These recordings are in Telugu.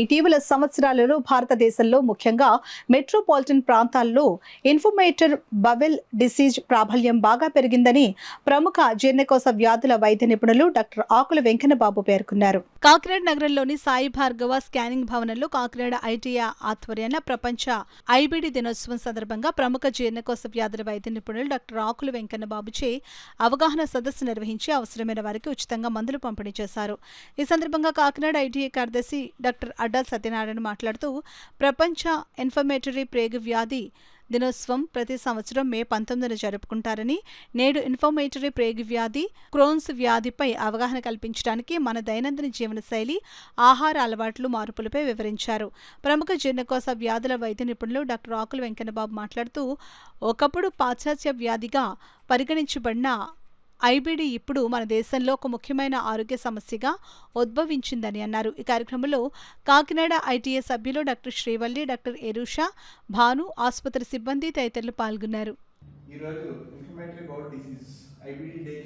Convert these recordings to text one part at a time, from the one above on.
ఇటీవల సంవత్సరాలలో భారతదేశంలో ముఖ్యంగా మెట్రోపాలిటన్ ప్రాంతాల్లో ఇన్ఫ్లమేటరీ బవెల్ డిసీజ్ ప్రాబల్యం బాగా పెరిగిందని ప్రముఖ జీర్ణకోశ వ్యాధుల వైద్య నిపుణులు డాక్టర్ ఆకుల వెంకన్నబాబు పేర్కొన్నారు. కాకినాడ నగరంలోని సాయి భార్గవ స్కానింగ్ భవనంలో కాకినాడ ఐటీఐ ఆధ్వర్యంలో ప్రపంచ ఐబీడీ దినోత్సవం సందర్భంగా ప్రముఖ జీర్ణకోశ వ్యాధుల వైద్య నిపుణులు డాక్టర్ ఆకుల వెంకన్నబాబుచే అవగాహన సదస్సు నిర్వహించి అవసరమైన వారికి ఉచితంగా మందులు పంపిణీ చేశారు. ఈ సందర్భంగా కాకినాడ ఐటీఐ కార్యదర్శి డాక్టర్ అడ్డా సత్యనారాయణ మాట్లాడుతూ ప్రపంచ ఇన్ఫ్లమేటరీ ప్లేగు వ్యాధి దినోత్సవం ప్రతి సంవత్సరం మే 19న జరుపుకుంటారని, నేడు ఇన్ఫ్లమేటరీ ప్లేగు వ్యాధి, క్రోన్స్ వ్యాధిపై అవగాహన కల్పించడానికి మన దైనందిన జీవనశైలి, ఆహార అలవాట్లు మార్పులపై వివరించారు. ప్రముఖ జీర్ణకోశ వ్యాధుల వైద్య నిపుణులు డాక్టర్ ఆకుల వెంకన్నబాబు మాట్లాడుతూ ఒకప్పుడు పాశ్చాత్య వ్యాధిగా పరిగణించబడిన ఐబీడీ ఇప్పుడు మన దేశంలో ఒక ముఖ్యమైన ఆరోగ్య సమస్యగా ఉద్భవించిందని అన్నారు. ఈ కార్యక్రమంలో కాకినాడ ఐటీఐ సభ్యులు డాక్టర్ శ్రీవల్లి, డాక్టర్ ఎరుషా, భాను, ఆసుపత్రి సిబ్బంది తదితరులు పాల్గొన్నారు. ఈరోజు inflammatory bowl disease IBD day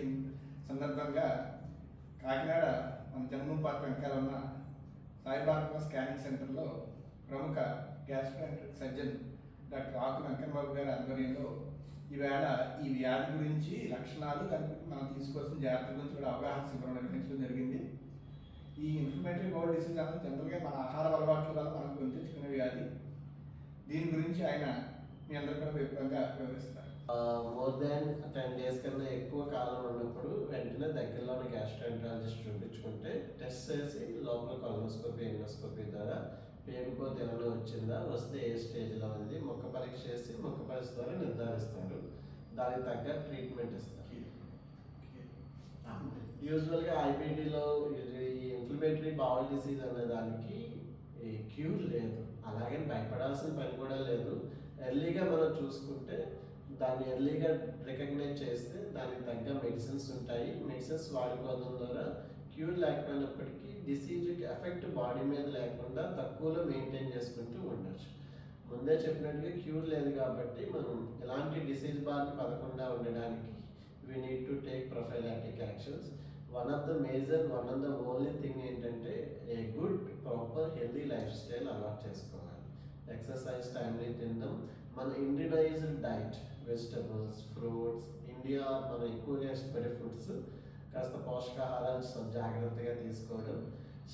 సందర్భంగా కాకినాడ మన జన్మభూమి పార్క్ వెనకాల ఉన్న సాయి భార్గవ స్కానింగ్ సెంటర్లో ప్రముఖ గ్యాస్ట్రోఎంటరిక్ సర్జన్ డాక్టర్ ఆకుల వెంకన్నబాబు గారి ఆధ్వర్యంలో ఈవేళ ఈ వ్యాధి గురించి లక్షణాలు, దానికి మనం తీసుకోవాల్సిన జాగ్రత్తల గురించి కూడా అవగాహన శిబిరం నిర్వహించడం జరిగింది. ఈ ఇన్ఫ్లమేటరీ బౌల్ డిసీజ్ అనేది జనరల్గా మన ఆహార అలవాట్ల వల్ల మనం గుర్తించుకునే వ్యాధి. దీని గురించి ఆయన మీ అందరూ కూడా వివరంగా వివరిస్తారు. మోర్ దాన్ 10 days కన్నా ఎక్కువ కాలం ఉన్నప్పుడు వెంటనే దగ్గరలోని గ్యాస్ట్రోఎంటరాలజిస్ట్ చూపించుకుంటే టెస్ట్ చేసి లోపల కొలనోస్కోపీ, ఎండోస్కోపీ ద్వారా పేరుకోతే ఏమైనా వచ్చిందా, వస్తే ఏ స్టేజ్లో ఉంది, ముఖ పరీక్ష చేసి ముఖ పరీక్ష ద్వారా నిర్ధారిస్తారు. దానికి తగ్గ ట్రీట్మెంట్ ఇస్తారు. యూజువల్గా ఐబీడీలో ఈ ఇన్ఫ్లమేటరీ బౌల్ డిసీజ్ అనే దానికి క్యూర్ లేదు, అలాగే భయపడాల్సిన పని కూడా లేదు. ఎర్లీగా మనం చూసుకుంటే దాన్ని ఎర్లీగా రికగ్నైజ్ చేస్తే దానికి తగ్గ మెడిసిన్స్ ఉంటాయి. మెడిసిన్స్ వాడుకోవడం ద్వారా క్యూర్ లేకపోయినప్పటికీ డిసీజ్కి ఎఫెక్ట్ బాడీ మీద లేకుండా తక్కువలో మెయింటైన్ చేసుకుంటూ ఉండొచ్చు. ముందే చెప్పినట్టుగా క్యూర్ లేదు కాబట్టి మనం ఎలాంటి డిసీజ్ బారిన పడకుండా ఉండడానికి we need to take prophylactic actions. One of the only thing ఏంటంటే a good proper healthy life style అలవాటు చేసుకోవాలి. ఎక్సర్సైజ్ టైమ్లీ తినడం, మన Indianized diet, vegetables, fruits, India మనం ఎక్కువగా ఇష్టపడే ఫుడ్స్, కాస్త పోషకాహారాలు జాగ్రత్తగా తీసుకోవడం,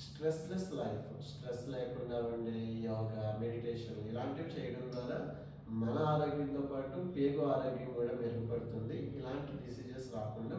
స్ట్రెస్లెస్ లైఫ్, స్ట్రెస్ లేకుండా ఉండే యోగా, మెడిటేషన్ ఇలాంటివి చేయడం ద్వారా మన ఆరోగ్యంతో పాటు పేగు ఆరోగ్యం కూడా మెరుగుపడుతుంది. ఇలాంటి డిసీజెస్ రాకుండా